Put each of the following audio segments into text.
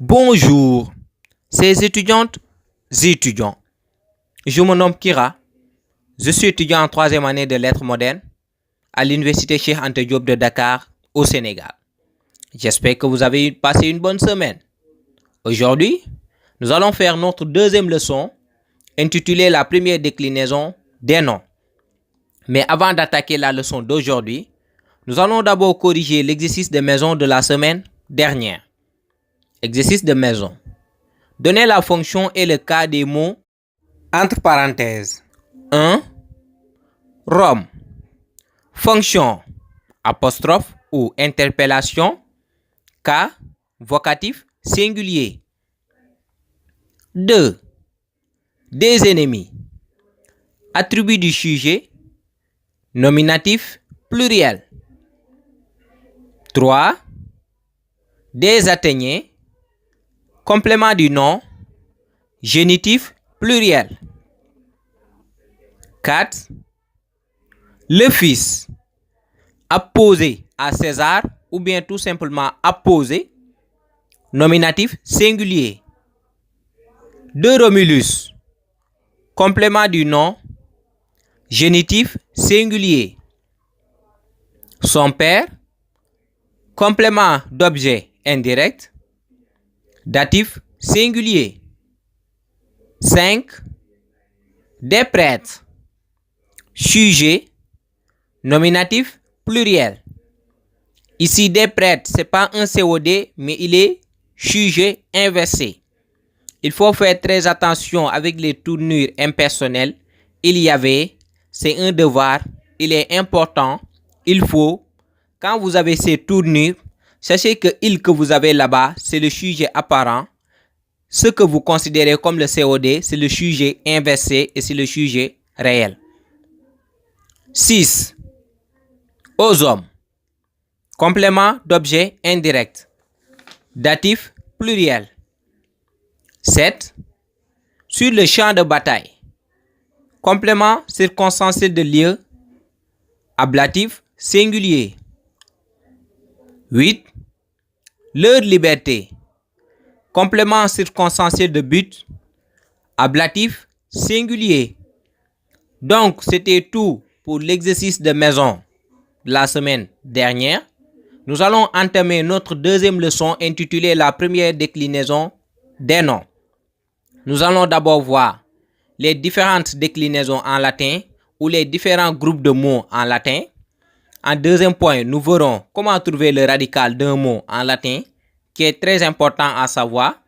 Bonjour, ces étudiantes et étudiants. Je me nomme Kira. Je suis étudiant en troisième année de lettres modernes à l'université Cheikh Anta Diop de Dakar au Sénégal. J'espère que vous avez passé une bonne semaine. Aujourd'hui, nous allons faire notre deuxième leçon intitulée la première déclinaison des noms. Mais avant d'attaquer la leçon d'aujourd'hui, nous allons d'abord corriger l'exercice de maison de la semaine dernière. Exercice de maison. Donnez la fonction et le cas des mots entre parenthèses. 1. Rome. Fonction apostrophe ou interpellation. Cas vocatif singulier. 2. Des ennemis. Attribut du sujet. Nominatif pluriel. 3. Des atteignés. Complément du nom. Génitif pluriel. 4. Le fils. Apposé à César ou bien tout simplement apposé. Nominatif singulier. 2. Romulus. Complément du nom. Génitif singulier. Son père. Complément d'objet indirect. Datif singulier. 5. Des prêtres. Sujet. Nominatif pluriel. Ici, des prêtres, ce n'est pas un COD, mais il est sujet inversé. Il faut faire très attention avec les tournures impersonnelles. Il y avait, c'est un devoir, il est important, il faut. Quand vous avez ces tournures, sachez que il que vous avez là-bas, c'est le sujet apparent. Ce que vous considérez comme le COD, c'est le sujet inversé et c'est le sujet réel. 6. Aux hommes. Complément d'objet indirect. Datif pluriel. 7. Sur le champ de bataille. Complément circonstanciel de lieu. Ablatif singulier. 8. Leur liberté. Complément circonstanciel de but. Ablatif singulier. Donc, c'était tout pour l'exercice de maison de la semaine dernière. Nous allons entamer notre deuxième leçon intitulée la première déclinaison des noms. Nous allons d'abord voir les différentes déclinaisons en latin ou les différents groupes de mots en latin. En deuxième point, nous verrons comment trouver le radical d'un mot en latin, qui est très important à savoir.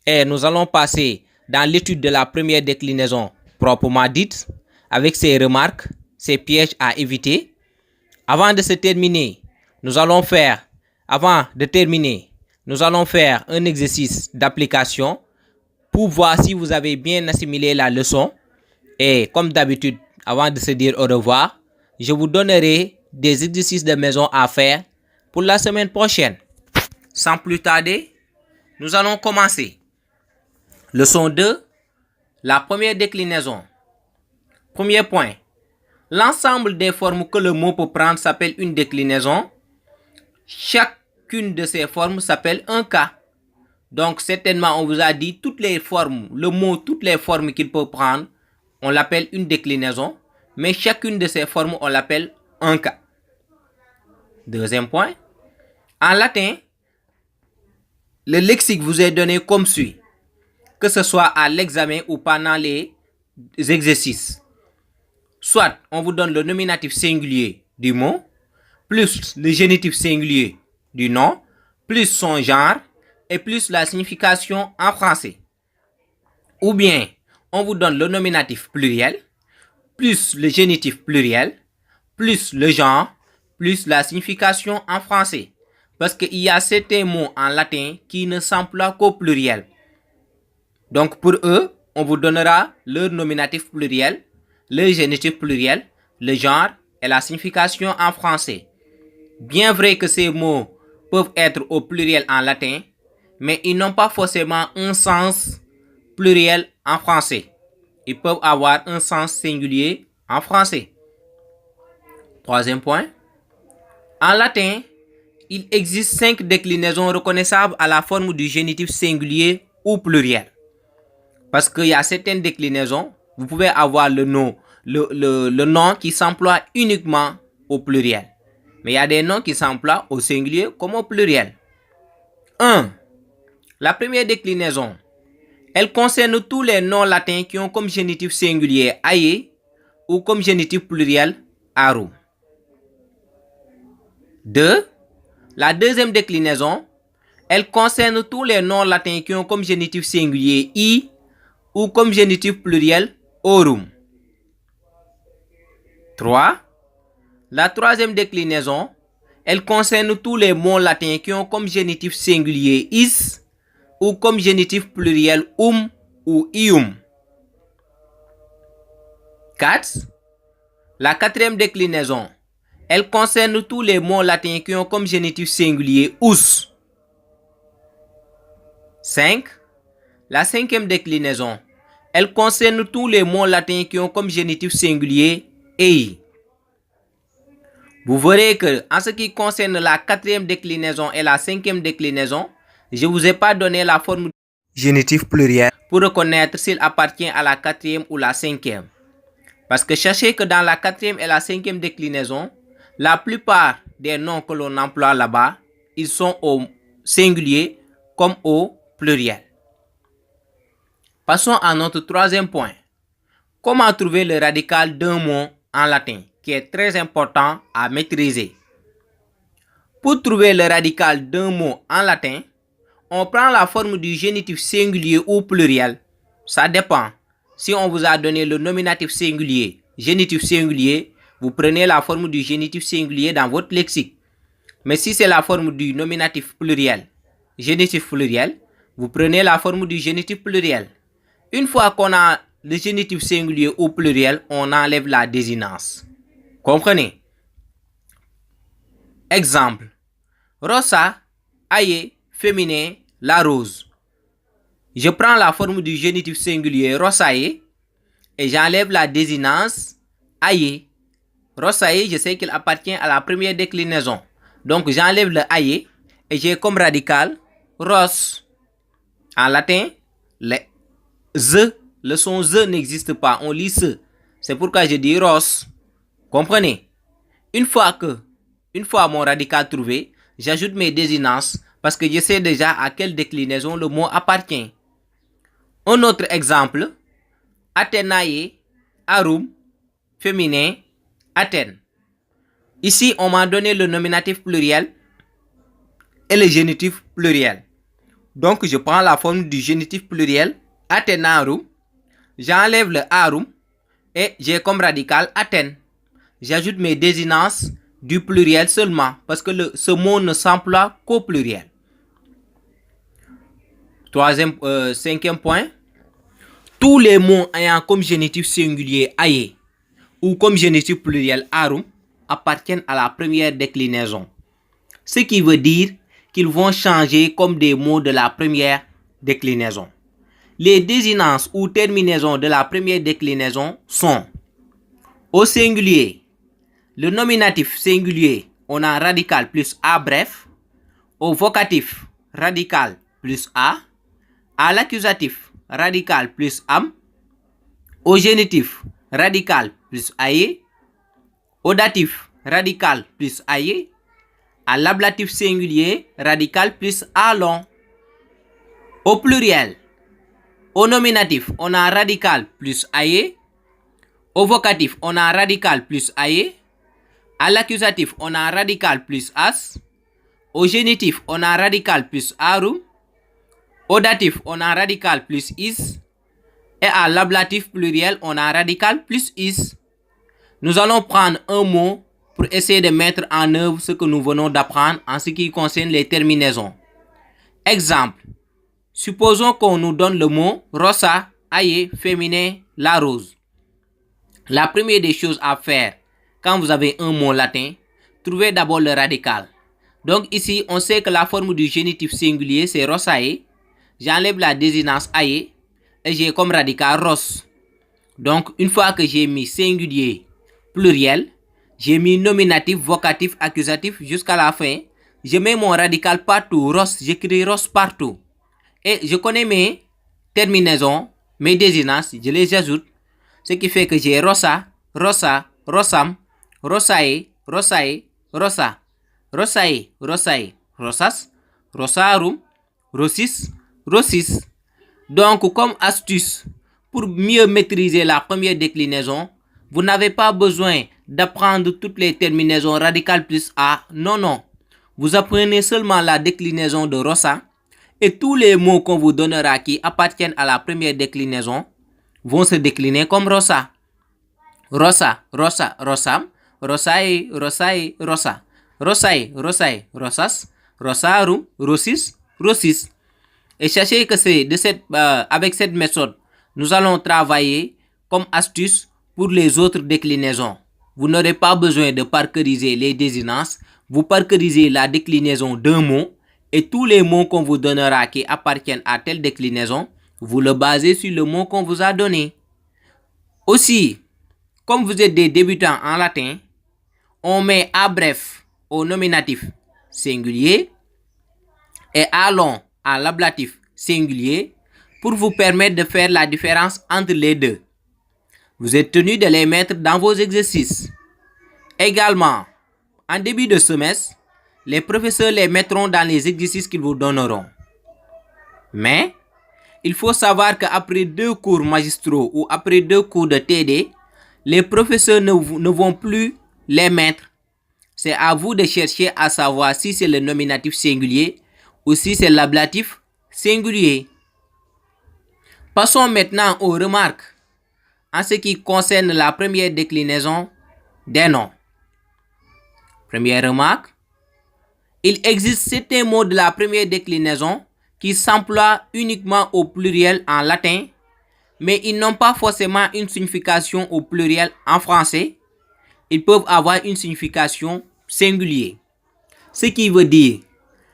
Et nous allons passer dans l'étude de la première déclinaison proprement dite, avec ses remarques, ses pièges à éviter. Avant de terminer, nous allons faire un exercice d'application pour voir si vous avez bien assimilé la leçon. Et comme d'habitude, avant de se dire au revoir, je vous donnerai des exercices de maison à faire pour la semaine prochaine. Sans plus tarder, nous allons commencer. Leçon 2, la première déclinaison. Premier point. L'ensemble des formes que le mot peut prendre s'appelle une déclinaison. Chacune de ces formes s'appelle un cas. Donc, certainement, on vous a dit toutes les formes, le mot, toutes les formes qu'il peut prendre, on l'appelle une déclinaison. Mais chacune de ces formes, on l'appelle un cas. Deuxième point. En latin, le lexique vous est donné comme suit. Que ce soit à l'examen ou pendant les exercices. Soit on vous donne le nominatif singulier du mot, plus le génitif singulier du nom, plus son genre et plus la signification en français. Ou bien on vous donne le nominatif pluriel, plus le génitif pluriel, plus le genre, plus la signification en français. Parce qu'il y a certains mots en latin qui ne s'emploient qu'au pluriel. Donc pour eux, on vous donnera leur nominatif pluriel, le génitif pluriel, le genre et la signification en français. Bien vrai que ces mots peuvent être au pluriel en latin, mais ils n'ont pas forcément un sens pluriel en français. Ils peuvent avoir un sens singulier en français. Troisième point. En latin, il existe 5 déclinaisons reconnaissables à la forme du génitif singulier ou pluriel. Parce qu'il y a certaines déclinaisons, vous pouvez avoir le nom qui s'emploie uniquement au pluriel. Mais il y a des noms qui s'emploient au singulier comme au pluriel. 1. La première déclinaison, elle concerne tous les noms latins qui ont comme génitif singulier aie ou comme génitif pluriel arum. 2. La deuxième déclinaison, elle concerne tous les noms latins qui ont comme génitif singulier i ou comme génitif pluriel aurum. 3. La troisième déclinaison, elle concerne tous les mots latins qui ont comme génitif singulier is ou comme génitif pluriel ou ium. 4. La quatrième déclinaison, elle concerne tous les mots latins qui ont comme génitif singulier us. 5. La cinquième déclinaison, elle concerne tous les mots latins qui ont comme génitif singulier ei. Vous verrez que en ce qui concerne la quatrième déclinaison et la cinquième déclinaison, je ne vous ai pas donné la forme du génitif pluriel pour reconnaître s'il appartient à la quatrième ou la cinquième. Parce que sachez que dans la quatrième et la cinquième déclinaison, la plupart des noms que l'on emploie là-bas, ils sont au singulier comme au pluriel. Passons à notre troisième point. Comment trouver le radical d'un mot en latin, qui est très important à maîtriser. Pour trouver le radical d'un mot en latin, on prend la forme du génitif singulier ou pluriel. Ça dépend. Si on vous a donné le nominatif singulier, génitif singulier, vous prenez la forme du génitif singulier dans votre lexique. Mais si c'est la forme du nominatif pluriel, génitif pluriel, vous prenez la forme du génitif pluriel. Une fois qu'on a le génitif singulier ou pluriel, on enlève la désinence. Comprenez? Exemple. Rosa, aie, féminin, la rose. Je prends la forme du génitif singulier rosae et j'enlève la désinence aie. Rosae, je sais qu'il appartient à la première déclinaison. Donc j'enlève le aie et j'ai comme radical ros. En latin, le son z n'existe pas, on lit ce. C'est pourquoi je dis ros. Comprenez? Une fois mon radical trouvé, j'ajoute mes désinences parce que je sais déjà à quelle déclinaison le mot appartient. Un autre exemple, Athénae, arum, féminin, Athènes. Ici, on m'a donné le nominatif pluriel et le génitif pluriel. Donc, je prends la forme du génitif pluriel, Athénarum, j'enlève le arum et j'ai comme radical Athènes. J'ajoute mes désinences du pluriel seulement parce que ce mot ne s'emploie qu'au pluriel. Cinquième point, tous les mots ayant comme génitif singulier aie ou comme génitif pluriel arum appartiennent à la première déclinaison. Ce qui veut dire qu'ils vont changer comme des mots de la première déclinaison. Les désinences ou terminaisons de la première déclinaison sont au singulier, le nominatif singulier, on a radical plus a bref, au vocatif, radical plus a, à l'accusatif, radical plus am, au génitif, radical plus aie, au datif, radical plus aie, à l'ablatif singulier, radical plus a long. Au pluriel, au nominatif, on a radical plus aie, au vocatif, on a radical plus aie, à l'accusatif, on a radical plus as, au génitif, on a radical plus arum, au datif, on a radical plus is, et à l'ablatif pluriel, on a radical plus is. Nous allons prendre un mot pour essayer de mettre en œuvre ce que nous venons d'apprendre en ce qui concerne les terminaisons. Exemple. Supposons qu'on nous donne le mot rosa, aie, féminin, la rose. La première des choses à faire quand vous avez un mot latin, trouvez d'abord le radical. Donc ici, on sait que la forme du génitif singulier, c'est rosae. J'enlève la désinence aie et j'ai comme radical ros. Donc, une fois que j'ai mis singulier, pluriel, j'ai mis nominatif, vocatif, accusatif jusqu'à la fin. je mets mon radical partout, ros, j'écris ros partout. Et je connais mes terminaisons, mes désinences, je les ajoute. Ce qui fait que j'ai rosa, rosa, rosam, rosae, rosae, rosa, rosae, rosae, rosas, rosarum, rosis, rosis. Donc, comme astuce, pour mieux maîtriser la première déclinaison, vous n'avez pas besoin d'apprendre toutes les terminaisons radicales plus A. Non, non. Vous apprenez seulement la déclinaison de rosa et tous les mots qu'on vous donnera qui appartiennent à la première déclinaison vont se décliner comme rosa. Rosa, rosa, rosam, rosae, rosae, rosa, rosae, rosae, rosas, rosarum, rosis, rosis. Et sachez que c'est avec cette méthode, nous allons travailler comme astuce pour les autres déclinaisons. Vous n'aurez pas besoin de parceriser les désinences, vous parcerisez la déclinaison d'un mot et tous les mots qu'on vous donnera qui appartiennent à telle déclinaison, vous le basez sur le mot qu'on vous a donné. Aussi, comme vous êtes des débutants en latin, on met A bref au nominatif singulier et A long à l'ablatif singulier pour vous permettre de faire la différence entre les deux. Vous êtes tenu de les mettre dans vos exercices. Également, en début de semestre, les professeurs les mettront dans les exercices qu'ils vous donneront. Mais, il faut savoir qu'après 2 cours magistraux ou après 2 cours de TD, les professeurs ne vont plus les mettre. C'est à vous de chercher à savoir si c'est le nominatif singulier ou si c'est l'ablatif singulier. Passons maintenant aux remarques en ce qui concerne la première déclinaison des noms. Première remarque, il existe certains mots de la première déclinaison qui s'emploient uniquement au pluriel en latin, mais ils n'ont pas forcément une signification au pluriel en français. Ils peuvent avoir une signification singulière. Ce qui veut dire,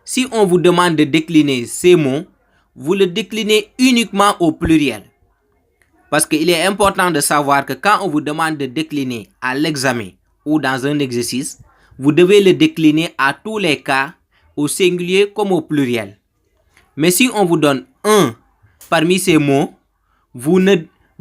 si on vous demande de décliner ces mots, vous le déclinez uniquement au pluriel. Parce qu'il est important de savoir que quand on vous demande de décliner à l'examen ou dans un exercice, vous devez le décliner à tous les cas, au singulier comme au pluriel. Mais si on vous donne un parmi ces mots, vous ne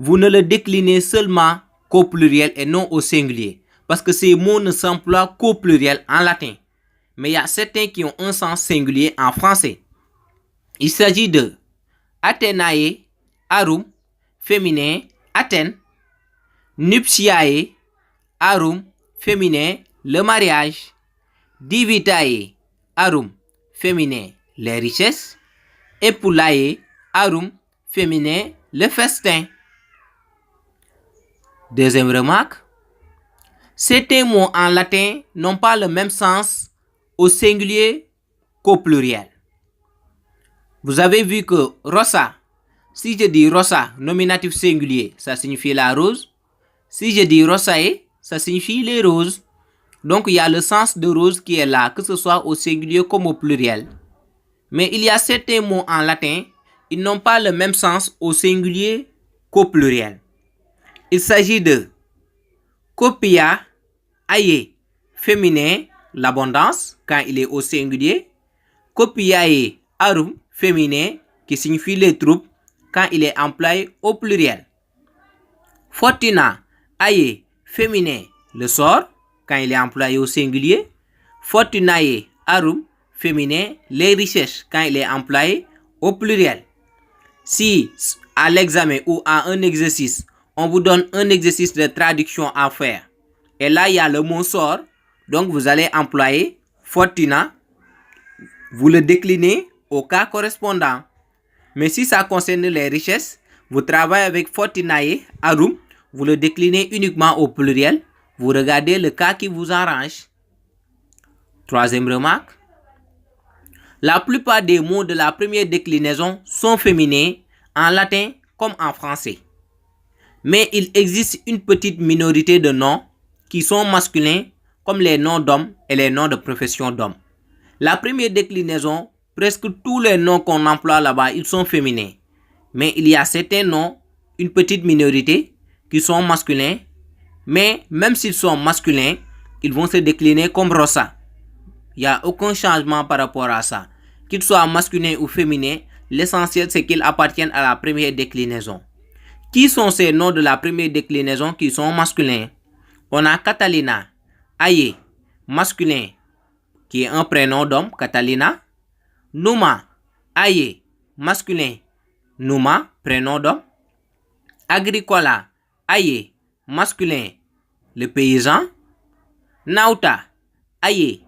le déclinez seulement qu'au pluriel et non au singulier. Parce que ces mots ne s'emploient qu'au pluriel en latin. Mais il y a certains qui ont un sens singulier en français. Il s'agit de Athénae, arum, féminin, Athènes, nuptiae, arum, féminin, le mariage, divitae, arum, féminin, les richesses, epulae, arum, féminin, le festin. Deuxième remarque, certains mots en latin n'ont pas le même sens au singulier qu'au pluriel. Vous avez vu que rosa, si je dis rosa, nominatif singulier, ça signifie la rose. Si je dis rosae, ça signifie les roses. Donc il y a le sens de rose qui est là, que ce soit au singulier comme au pluriel. Mais il y a certains mots en latin, ils n'ont pas le même sens au singulier qu'au pluriel. Il s'agit de copia, aie, féminin, l'abondance, quand il est au singulier. Copiae, arum, féminin, qui signifie les troupes, quand il est employé au pluriel. Fortuna, aie, féminin, le sort, quand il est employé au singulier. Fortunae, arum, féminin, les richesses, quand il est employé au pluriel. Si à l'examen ou à un exercice, on vous donne un exercice de traduction à faire, et là il y a le mot sort, donc vous allez employer fortuna, vous le déclinez au cas correspondant. Mais si ça concerne les richesses, vous travaillez avec fortunae, arum, vous le déclinez uniquement au pluriel, vous regardez le cas qui vous arrange. Troisième remarque, la plupart des mots de la première déclinaison sont féminins en latin comme en français. Mais il existe une petite minorité de noms qui sont masculins comme les noms d'hommes et les noms de profession d'hommes. La première déclinaison, presque tous les noms qu'on emploie là-bas, ils sont féminins. Mais il y a certains noms, une petite minorité, qui sont masculins. Mais même s'ils sont masculins, ils vont se décliner comme rosa. Il n'y a aucun changement par rapport à ça. Qu'il soit masculin ou féminin, l'essentiel c'est qu'ils appartiennent à la première déclinaison. Qui sont ces noms de la première déclinaison qui sont masculins? On a Catalina, Aye, masculin, qui est un prénom d'homme, Catalina. Numa, Aye, masculin, Numa, prénom d'homme. Agricola, Aye, masculin, le paysan. Nauta, Aye,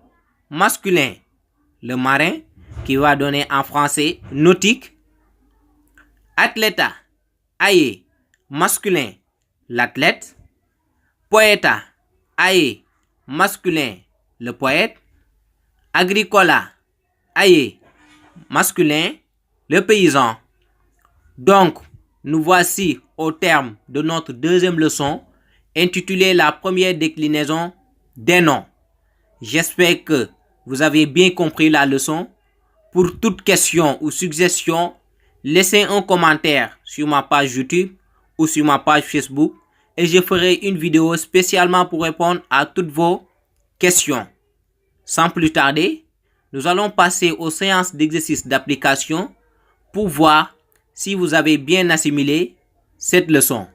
masculin, le marin, qui va donner en français nautique. Atleta, Aye, masculin, l'athlète. Poeta, Aye, masculin, le poète. Agricola, Aye, masculin, le paysan. Donc, nous voici au terme de notre deuxième leçon intitulée la première déclinaison des noms. J'espère que vous avez bien compris la leçon. Pour toute question ou suggestion, laissez un commentaire sur ma page YouTube ou sur ma page Facebook et je ferai une vidéo spécialement pour répondre à toutes vos questions. Sans plus tarder, nous allons passer aux séances d'exercice d'application pour voir si vous avez bien assimilé cette leçon.